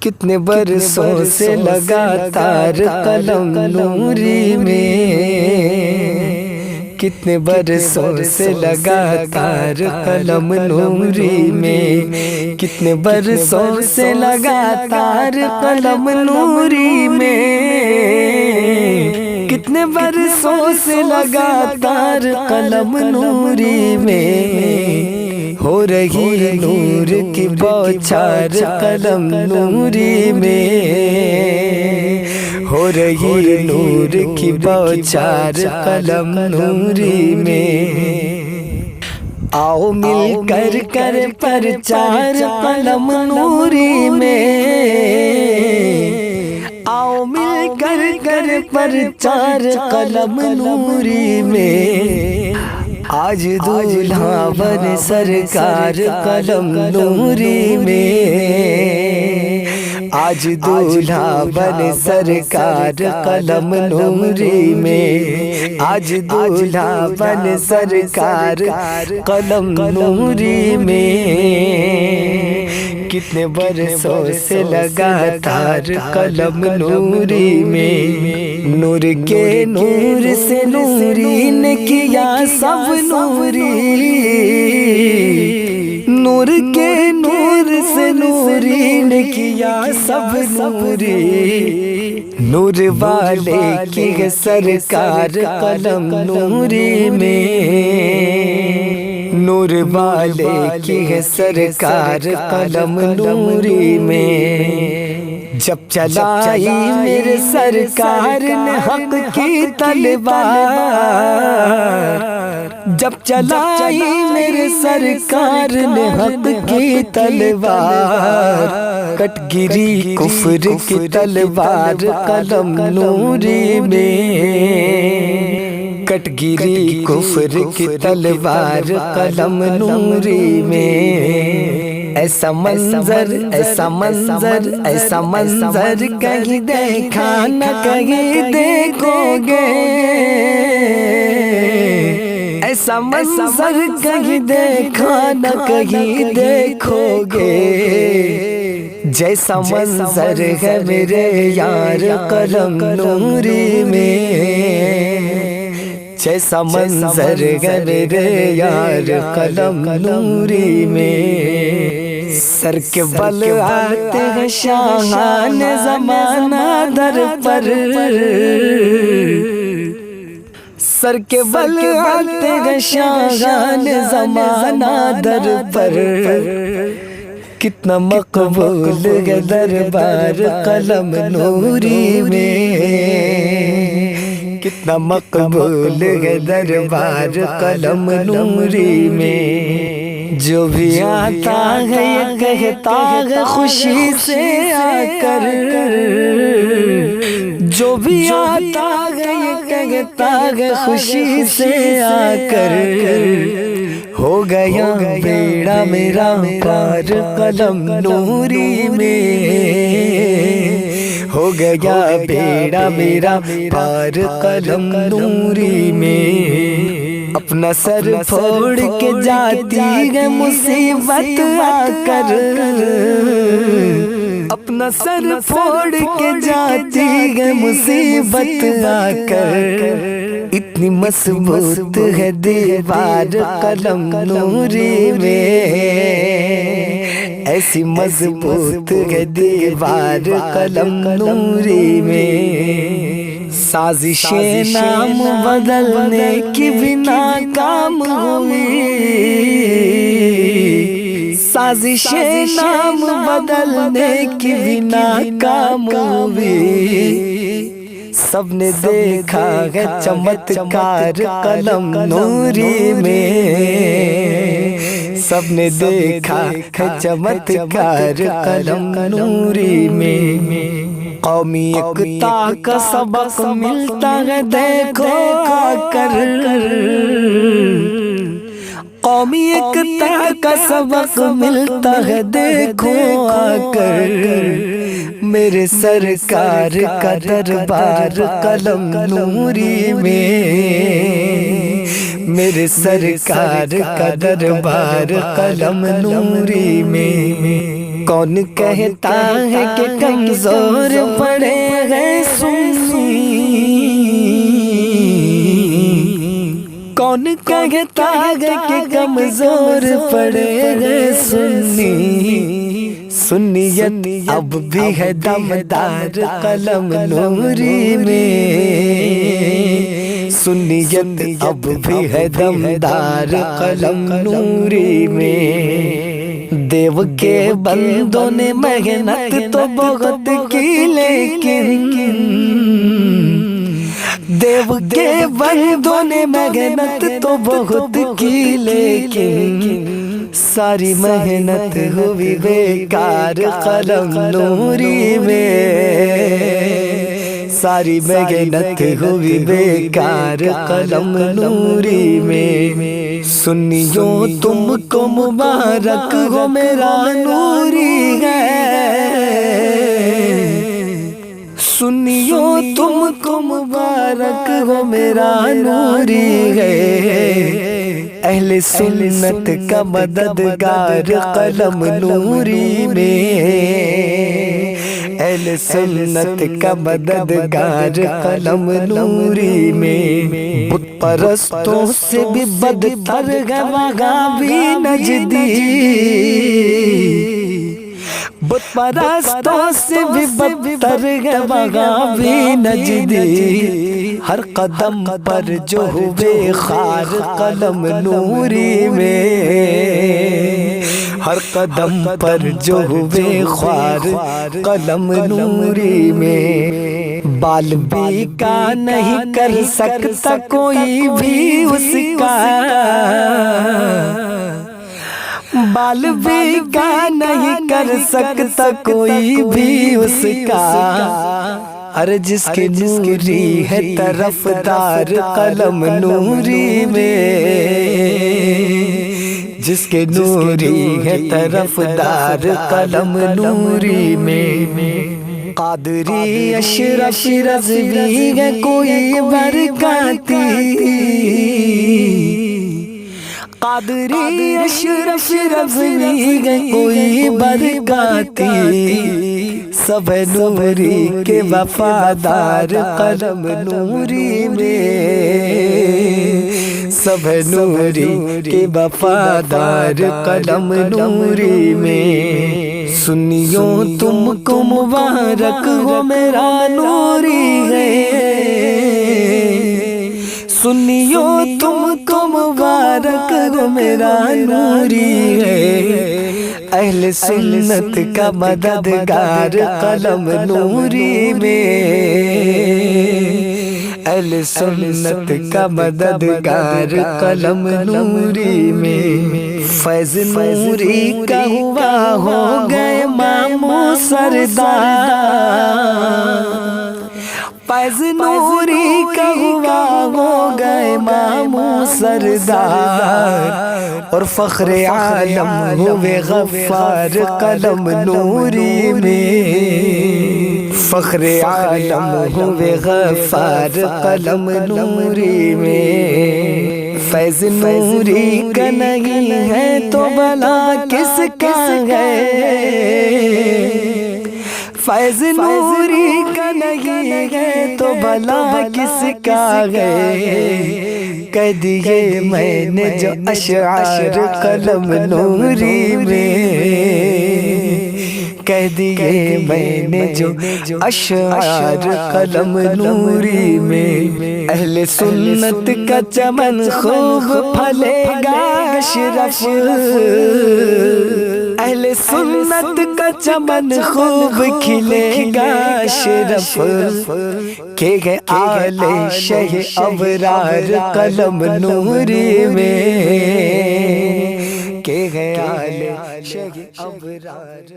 کتنے برسوں سے لگاتار قلم نوری میں، کتنے برسوں سے لگاتار قلم نوری میں، کتنے برسوں سے لگاتار قلم نوری میں، کتنے برسوں سے لگاتار قلم نوری میں، ہو رہی نور کی بوچھار قلم نوری میں، ہو رہی نور کی بوچھار قلم نوری میں، آؤ مل کر کر پرچار قلم نوری میں، آؤ مل کر کر پرچار قلم نوری میں، آج دولہا بن سرکار قلم نوری میں، آج دولہا بن سرکار قلم نوری میں، آج دولہا بن سرکار قلم نوری میں، کتنے برسوں سے لگاتار قلم نوری میں، نور کے نور سے نوری نے کیا سب نوری، نور کے نور سے نوری نے کیا سب نوری، نور والے کی سرکار قلم نوری میں، نور والے کی سرکار قلم نوری میں، جب چلائی میرے سرکار نے حق کی تلوار، جب چلائی میرے سرکار نے حق کی تلوار، کٹ گری کفر کی تلوار قلم نوری میں، کٹ گری کفر کی تلوار قلم نوری میں، ایسا منظر ایسا منظر ایسا منظر کہیں دیکھا نہ کہیں دیکھو گے، ایسا منظر کہیں دیکھا نہ کہیں دیکھو گے، جیسا منظر ہے میرے یار قلم نوری میں، جیسا منظر ہے میرے یار قلم نوری میں، سر کے بل آتے ہیں شاہان زمانہ در پر، سر کے بل آتے ہیں شاہان زمانہ در پر، کتنا مقبول ہے دربار قلم نوری میں، کتنا مقبول ہے دربار قلم نوری میں، جو بھی آتا ہے یہ کہتا ہے خوشی سے آ کر، جو بھی آتا ہے یہ کہتا ہے خوشی سے آ کر، ہو گیا بیڑا میرا پار قلم نوری میں، ہو گیا بیڑا میرا پار قلم نوری میں، اپنا سر پھوڑ کے جاتی ہے مصیبت آ کر، اپنا سر پھوڑ کے جاتی ہے مصیبت آ کر، اتنی مضبوط ہے دیوار قلم نوری میں، ایسی مضبوط ہے دیوار قلم نوری میں، سازشیں نام بدلنے کی بھی ناکام ہوئی، سازشیں نام بدلنے کی بھی ناکام ہوئی، سب نے دیکھا ہے چمتکار قلم نوری میں، سب نے دیکھا ہے چمتکار قلم نوری میں، قومی اقتا کا سبق ملتا ہے دیکھو آ کر، قومی اقتا کا سبق ملتا ہے دیکھو آ کر، میرے سرکار کا دربار قلم نوری میں، میرے سرکار کا دربار قلم نوری میں۔ کون کہتا ہے کہ کمزور پڑے گئے سنی، کون کہتا ہے کہ کمزور پڑے گئے سنی، سنیت اب بھی ہے دمدار قلم نوری میں، سنیت اب بھی ہے دمدار قلم نوری میں۔ دیو کے بندوں نے محنت تو بہت کی لیکن، دیو کے بندوں نے محنت تو بہت کی لیکن، ساری محنت ہوئی بیکار قلم نوری میں، ساری محنت ہوئی بیکار قلم نوری میں۔ سنیوں تم کو مبارک ہو میرا نوری ہے، سنیوں تم کو مبارک ہو میرا نوری ہے، اہل سنت کا مددگار قلم نوری میں، اہل سنت کا مددگار قلم نوری میں۔ بت پرستوں سے بھی بدتر ہے وہابی نجدی، بت پرستوں سے بھی بدتر ہے وہابی نجدی، ہر قدم پر جو ہوئے خار قلم نوری میں، ہر قدم پر جو ہوئے خوار قلم نوری میں۔ بال بھی کا نہیں کر سکتا کوئی بھی اس کا، بال بھی کا نہیں کر سکتا کوئی بھی اس کا، ارے جس کی نوری ہے طرفدار قلم نوری میں، جس کے نوری ہے طرفدار قلم نوری میں۔ قادری اشرف رضوی ہے کوئی برکاتی، قادری اشرف رضوی ہے کوئی برکاتی، سب نوری کے وفادار قلم نوری میں، سب نوری کے وفادار قلم نوری میں۔ سنیوں تم کو مبارک ہو میرا نوری ہے، سنیوں تم کو مبارک ہو میرا نوری ہے، اہل سنت کا مددگار قلم نوری میں، اہل سنت کا مددگار قلم نوری میں۔ فیض نوری کا ہوا ہو گئے ماموں سردار، فیض نوری کا ہوا ہو گئے ماموں سردار، اور فخر عالم ہوئے غفار قلم نوری میں، فخر عالم ہوئے غفار قلم نوری میں۔ فیض نوری کا نہیں ہے تو بھلا کس کا ہے، فیض نوری کا نہیں ہے تو بھلا کس کا ہے، کہہ دیے میں نے جو اشعار قلم نوری میں، کہہ دیے میں نے جو اشعار قلم نوری میں۔ اہل سنت کا چمن خوب پھلے گا اشرف، اہل سنت کا چمن خوب کھلے گا اشرف، کہ گئے آل شہ ابرار قلم نوری میں، کہ گئے آل شہ ابرار